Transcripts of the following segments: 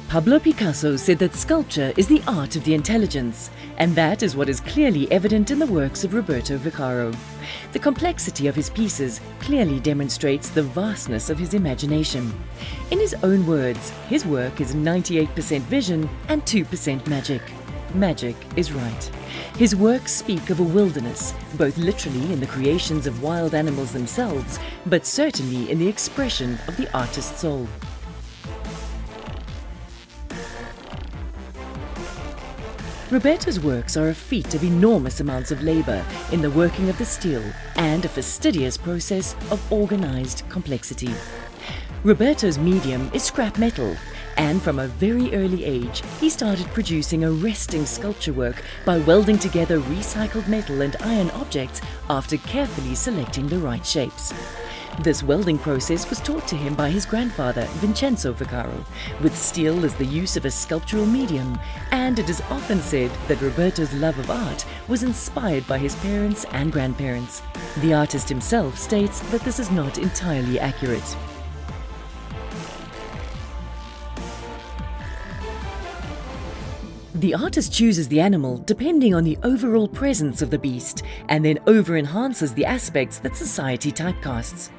Pablo Picasso said that sculpture is the art of the intelligence, and that is what is clearly evident in the works of Roberto Vaccaro. The complexity of his pieces clearly demonstrates the vastness of his imagination. In his own words, his work is 98% vision and 2% magic. Magic is right. His works speak of a wilderness, both literally in the creations of wild animals themselves, but certainly in the expression of the artist's soul. Roberto's works are a feat of enormous amounts of labor in the working of the steel and a fastidious process of organized complexity. Roberto's medium is scrap metal, and from a very early age he started producing arresting sculpture work by welding together recycled metal and iron objects after carefully selecting the right shapes. This welding process was taught to him by his grandfather, Vincenzo Vaccaro, with steel as the use of a sculptural medium, and it is often said that Roberto's love of art was inspired by his parents and grandparents. The artist himself states that this is not entirely accurate. The artist chooses the animal depending on the overall presence of the beast and then over-enhances the aspects that society typecasts.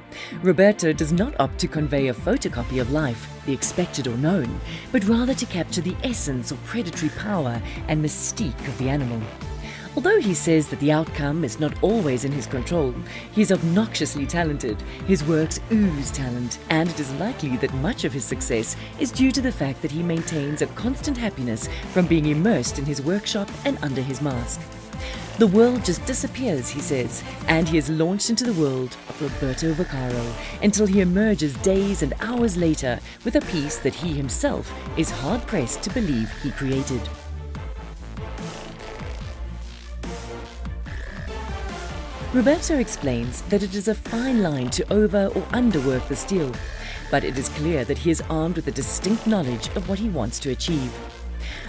Roberto does not opt to convey a photocopy of life, the expected or known, but rather to capture the essence or predatory power and mystique of the animal. Although he says that the outcome is not always in his control, he is obnoxiously talented, his works ooze talent, and it is likely that much of his success is due to the fact that he maintains a constant happiness from being immersed in his workshop and under his mask. The world just disappears, he says, and he is launched into the world of Roberto Vaccaro until he emerges days and hours later with a piece that he himself is hard-pressed to believe he created. Roberto explains that it is a fine line to over or underwork the steel, but it is clear that he is armed with a distinct knowledge of what he wants to achieve.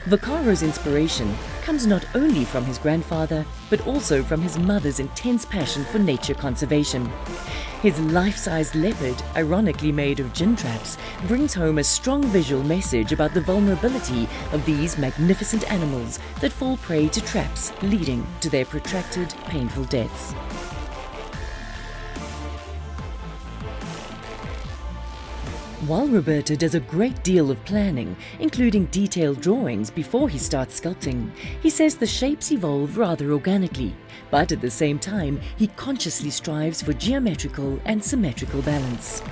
Vaccaro's inspiration comes not only from his grandfather, but also from his mother's intense passion for nature conservation. His life-sized leopard, ironically made of gin traps, brings home a strong visual message about the vulnerability of these magnificent animals that fall prey to traps, leading to their protracted, painful deaths. While Roberto does a great deal of planning, including detailed drawings before he starts sculpting, he says the shapes evolve rather organically, but at the same time he consciously strives for geometrical and symmetrical balance.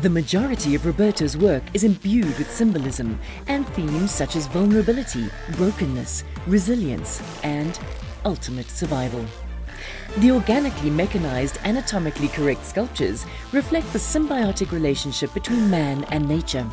The majority of Roberto's work is imbued with symbolism and themes such as vulnerability, brokenness, resilience, and ultimate survival. The organically mechanized, anatomically correct sculptures reflect the symbiotic relationship between man and nature.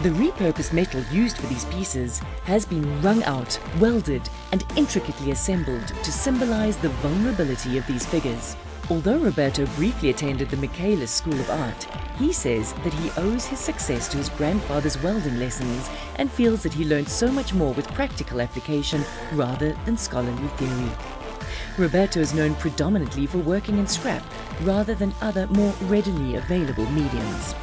The repurposed metal used for these pieces has been wrung out, welded, and intricately assembled to symbolize the vulnerability of these figures. Although Roberto briefly attended the Michaelis School of Art, he says that he owes his success to his grandfather's welding lessons and feels that he learned so much more with practical application rather than scholarly theory. Roberto is known predominantly for working in scrap rather than other more readily available mediums.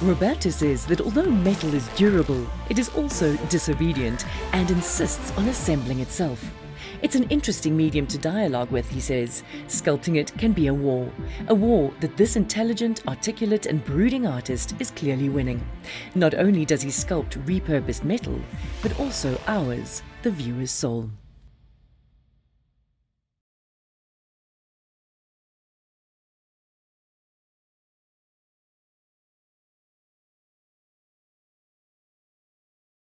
Roberto says that although metal is durable, it is also disobedient and insists on assembling itself. It's an interesting medium to dialogue with, he says. Sculpting it can be a war that this intelligent, articulate and brooding artist is clearly winning. Not only does he sculpt repurposed metal, but also ours, the viewer's soul.